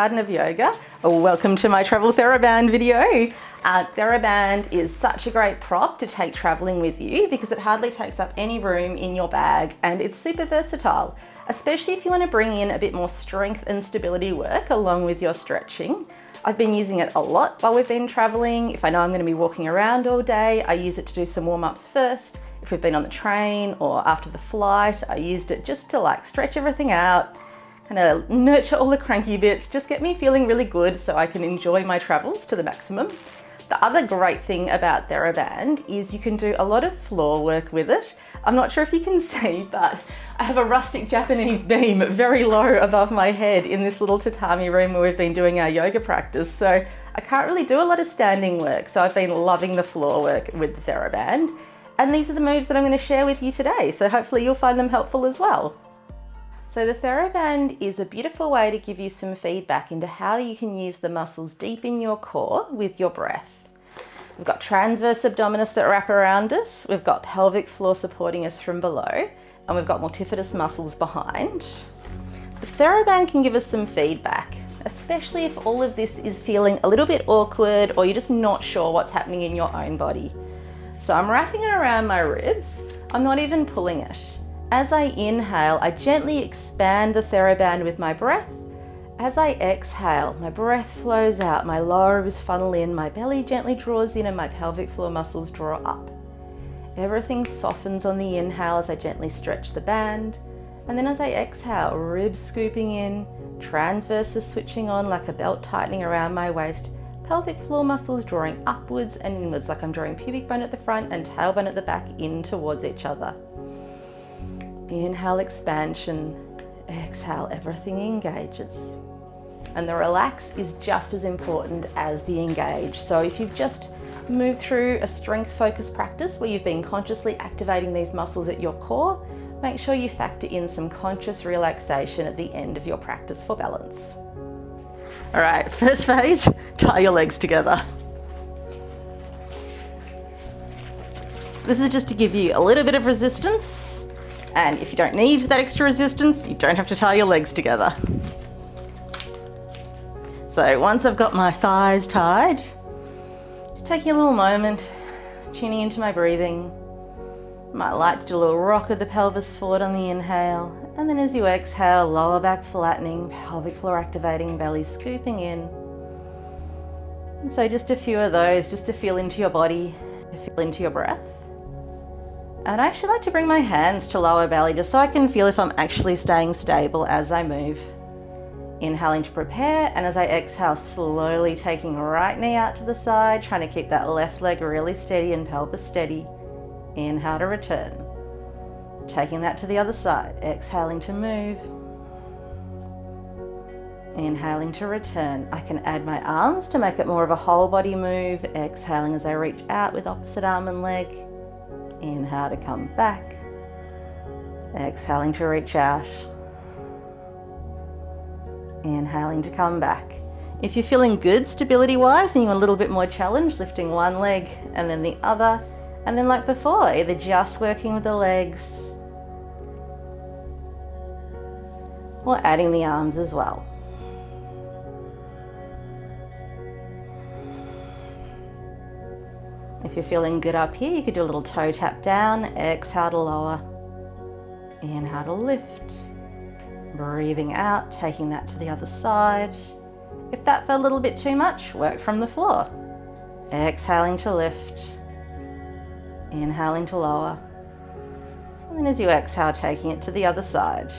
garden of yoga. Welcome to my travel Theraband video. Theraband is such a great prop to take traveling with you because it hardly takes up any room in your bag and it's super versatile, especially if you want to bring in a bit more strength and stability work along with your stretching. I've been using it a lot while we've been traveling. If I know I'm going to be walking around all day, I use it to do some warm-ups first. If we've been on the train or after the flight, I used it just to stretch everything out, kind of nurture all the cranky bits, just get me feeling really good so I can enjoy my travels to the maximum. The other great thing about Theraband is you can do a lot of floor work with it. I'm not sure if you can see, but I have a rustic Japanese beam very low above my head in this little tatami room where we've been doing our yoga practice. So I can't really do a lot of standing work. So I've been loving the floor work with the Theraband. And these are the moves that I'm going to share with you today. So hopefully you'll find them helpful as well. So the Theraband is a beautiful way to give you some feedback into how you can use the muscles deep in your core with your breath. We've got transverse abdominis that wrap around us. We've got pelvic floor supporting us from below, and we've got multifidus muscles behind. The Theraband can give us some feedback, especially if all of this is feeling a little bit awkward or you're just not sure what's happening in your own body. So I'm wrapping it around my ribs. I'm not even pulling it. As I inhale, I gently expand the Theraband with my breath. As I exhale, my breath flows out, my lower ribs funnel in, my belly gently draws in and my pelvic floor muscles draw up. Everything softens on the inhale as I gently stretch the band. And then as I exhale, ribs scooping in, transverses switching on like a belt tightening around my waist, pelvic floor muscles drawing upwards and inwards like I'm drawing pubic bone at the front and tailbone at the back in towards each other. Inhale, expansion. Exhale, everything engages. And the relax is just as important as the engage. So if you've just moved through a strength focused practice where you've been consciously activating these muscles at your core, make sure you factor in some conscious relaxation at the end of your practice for balance. All right, first phase, tie your legs together. This is just to give you a little bit of resistance. And if you don't need that extra resistance, you don't have to tie your legs together. So once I've got my thighs tied, just taking a little moment, tuning into my breathing. Might like to do a little rock of the pelvis forward on the inhale. And then as you exhale, lower back flattening, pelvic floor activating, belly scooping in. And so just a few of those, just to feel into your body, to feel into your breath. And I actually like to bring my hands to lower belly just so I can feel if I'm actually staying stable as I move. Inhaling to prepare, and as I exhale, slowly taking right knee out to the side, trying to keep that left leg really steady and pelvis steady. Inhale to return. Taking that to the other side, exhaling to move. Inhaling to return. I can add my arms to make it more of a whole body move. Exhaling as I reach out with opposite arm and leg. Inhale to come back. Exhaling to reach out. Inhaling to come back. If you're feeling good stability-wise and you want a little bit more challenge, lifting one leg and then the other, and then like before, either just working with the legs or adding the arms as well. If you're feeling good up here, you could do a little toe tap down, exhale to lower, inhale to lift, breathing out, taking that to the other side. If that felt a little bit too much, work from the floor. Exhaling to lift, inhaling to lower, and then as you exhale, taking it to the other side.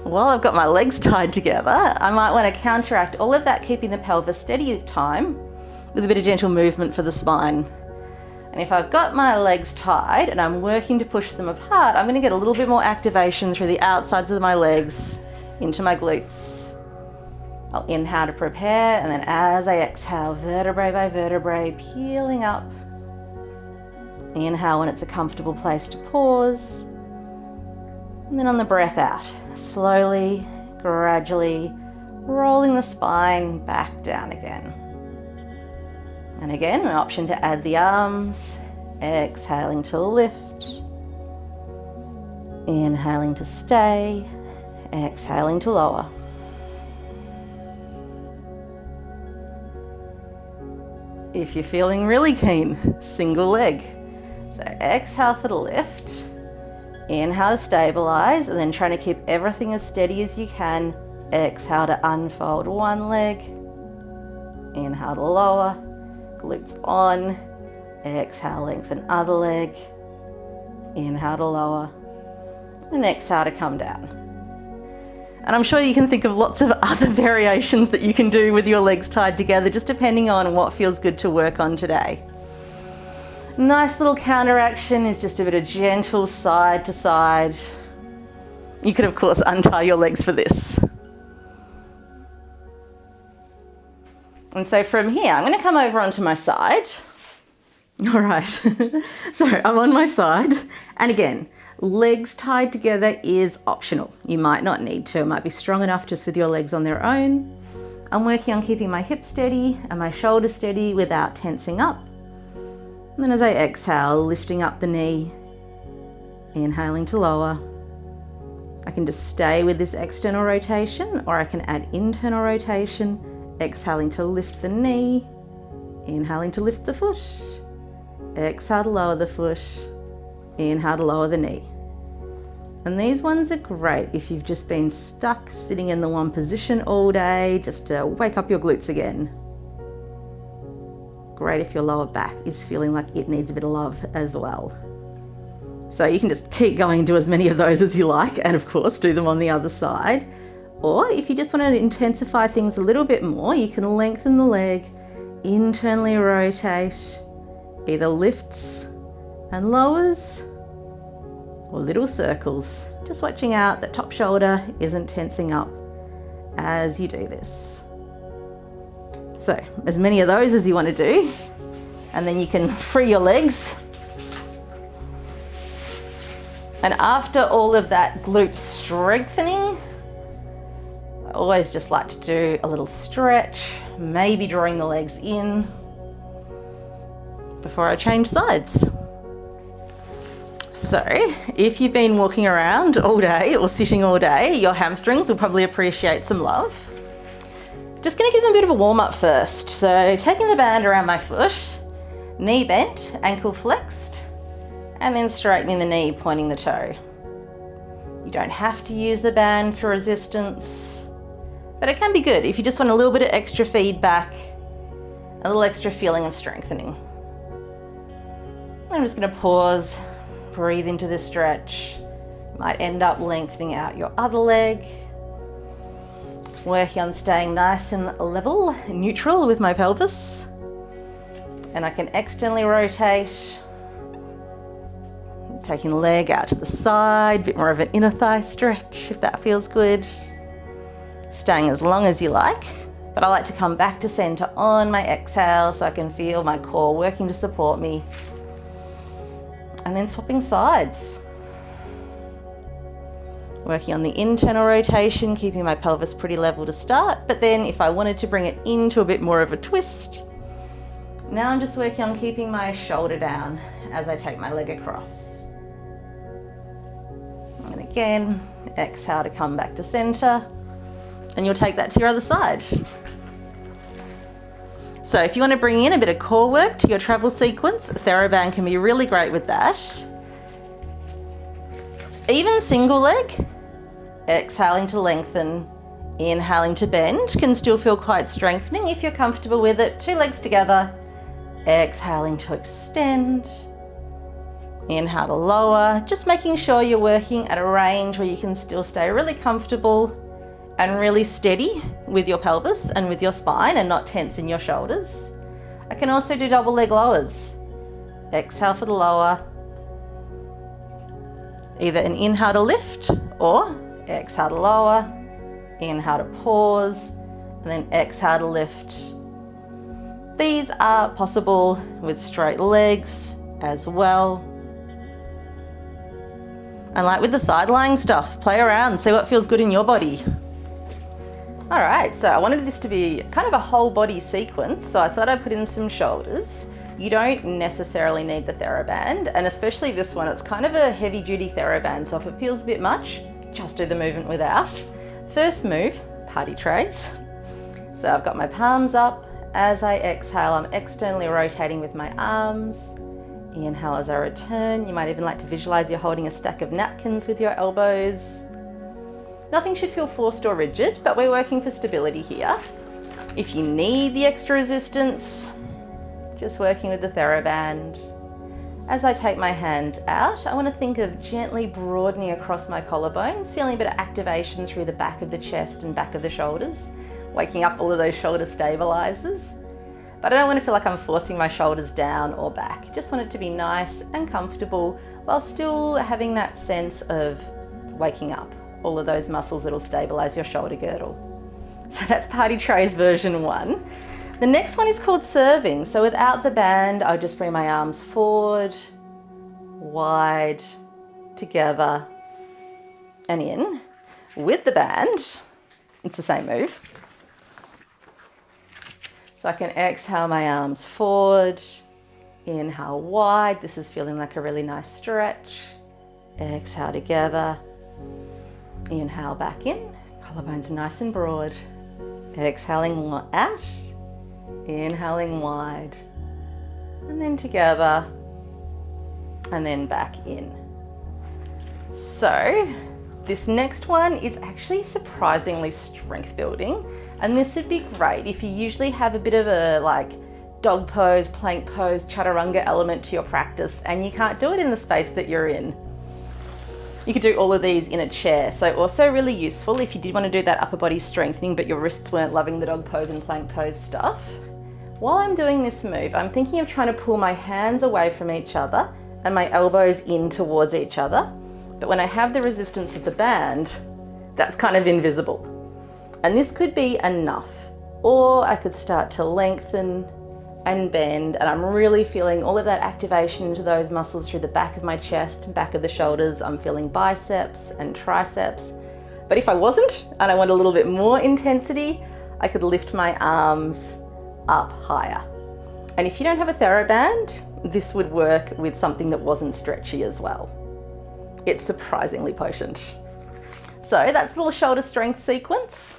While I've got my legs tied together, I might want to counteract all of that, keeping the pelvis steady time with a bit of gentle movement for the spine. And if I've got my legs tied and I'm working to push them apart, I'm going to get a little bit more activation through the outsides of my legs into my glutes. I'll inhale to prepare, and then as I exhale, vertebrae by vertebrae, peeling up. Inhale when it's a comfortable place to pause. And then on the breath out, slowly, gradually rolling the spine back down again. And again, an option to add the arms, exhaling to lift, inhaling to stay, exhaling to lower. If you're feeling really keen, single leg. So exhale for the lift, inhale to stabilize, and then trying to keep everything as steady as you can. Exhale to unfold one leg, inhale to lower, glutes on, exhale lengthen other leg, inhale to lower, and exhale to come down. And I'm sure you can think of lots of other variations that you can do with your legs tied together, just depending on what feels good to work on today. Nice little counteraction is just a bit of gentle side to side. You could, of course, untie your legs for this. And so from here, I'm going to come over onto my side. All right, so I'm on my side. And again, legs tied together is optional. You might not need to. It might be strong enough just with your legs on their own. I'm working on keeping my hips steady and my shoulders steady without tensing up. And then as I exhale, lifting up the knee, inhaling to lower. I can just stay with this external rotation, or I can add internal rotation, exhaling to lift the knee, inhaling to lift the foot, exhale to lower the foot, inhale to lower the knee. And these ones are great if you've just been stuck sitting in the one position all day, just to wake up your glutes again. Great if your lower back is feeling like it needs a bit of love as well. So you can just keep going and do as many of those as you like, and of course do them on the other side. Or if you just want to intensify things a little bit more, you can lengthen the leg, internally rotate, either lifts and lowers or little circles. Just watching out that top shoulder isn't tensing up as you do this. So as many of those as you want to do, and then you can free your legs. And after all of that glute strengthening, I always just like to do a little stretch, maybe drawing the legs in before I change sides. So if you've been walking around all day or sitting all day, your hamstrings will probably appreciate some love. Just going to give them a bit of a warm up first. So taking the band around my foot, knee bent, ankle flexed, and then straightening the knee, pointing the toe. You don't have to use the band for resistance, but it can be good if you just want a little bit of extra feedback, a little extra feeling of strengthening. I'm just going to pause, breathe into this stretch. You might end up lengthening out your other leg. Working on staying nice and level, neutral with my pelvis. And I can externally rotate, taking the leg out to the side, a bit more of an inner thigh stretch if that feels good. Staying as long as you like, but I like to come back to center on my exhale so I can feel my core working to support me. And then swapping sides. Working on the internal rotation, keeping my pelvis pretty level to start, but then if I wanted to bring it into a bit more of a twist, now I'm just working on keeping my shoulder down as I take my leg across. And again, exhale to come back to center, and you'll take that to your other side. So if you want to bring in a bit of core work to your travel sequence, Theraband can be really great with that. Even single leg, exhaling to lengthen, inhaling to bend can still feel quite strengthening if you're comfortable with it. 2 legs together, exhaling to extend, inhale to lower, just making sure you're working at a range where you can still stay really comfortable and really steady with your pelvis and with your spine and not tense in your shoulders. I can also do double leg lowers. Exhale for the lower, either an inhale to lift or exhale to lower, inhale to pause, and then exhale to lift. These are possible with straight legs as well. And like with the side lying stuff, play around, see what feels good in your body. All right, so I wanted this to be kind of a whole body sequence, so I thought I'd put in some shoulders. You don't necessarily need the Theraband, and especially this one, it's kind of a heavy duty Theraband, so if it feels a bit much, just do the movement without. First move, party trays. So I've got my palms up As I exhale, I'm externally rotating with my arms. Inhale as I return. You might even like to visualize you're holding a stack of napkins with your elbows. Nothing should feel forced or rigid, but we're working for stability here. If you need the extra resistance, just working with the Theraband. As I take my hands out, I want to think of gently broadening across my collarbones, feeling a bit of activation through the back of the chest and back of the shoulders, waking up all of those shoulder stabilizers. But I don't want to feel like I'm forcing my shoulders down or back. Just want it to be nice and comfortable while still having that sense of waking up all of those muscles that will stabilize your shoulder girdle. So that's Party Trays version 1. The next one is called serving. So without the band, I'll just bring my arms forward, wide, together, and in. With the band, it's the same move. So I can exhale my arms forward, inhale wide. This is feeling like a really nice stretch. Exhale together, inhale back in, collarbones nice and broad. Exhaling out, inhaling wide, and then together, and then back in. So this next one is actually surprisingly strength building, and this would be great if you usually have a bit of a like dog pose, plank pose, chaturanga element to your practice, and you can't do it in the space that you're in. You could do all of these in a chair. So also really useful if you did want to do that upper body strengthening, but your wrists weren't loving the dog pose and plank pose stuff. While I'm doing this move, I'm thinking of trying to pull my hands away from each other and my elbows in towards each other. But when I have the resistance of the band, that's kind of invisible. And this could be enough. Or I could start to lengthen and bend, and I'm really feeling all of that activation into those muscles through the back of my chest and back of the shoulders. I'm feeling biceps and triceps. But if I wasn't, and I want a little bit more intensity, I could lift my arms up higher. And if you don't have a Theraband, this would work with something that wasn't stretchy as well. It's surprisingly potent. So that's a little shoulder strength sequence.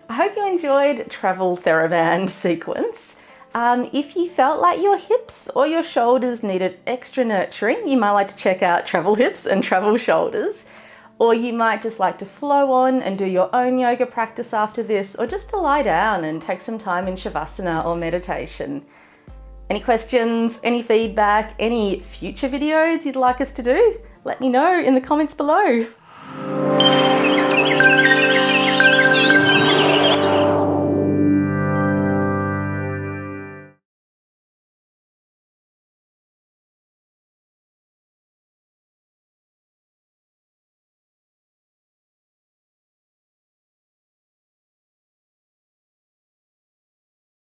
I hope you enjoyed Travel Theraband sequence. If you felt like your hips or your shoulders needed extra nurturing, you might like to check out Travel Hips and Travel Shoulders. Or you might just like to flow on and do your own yoga practice after this, or just to lie down and take some time in Shavasana or meditation. Any questions, any feedback, any future videos you'd like us to do? Let me know in the comments below.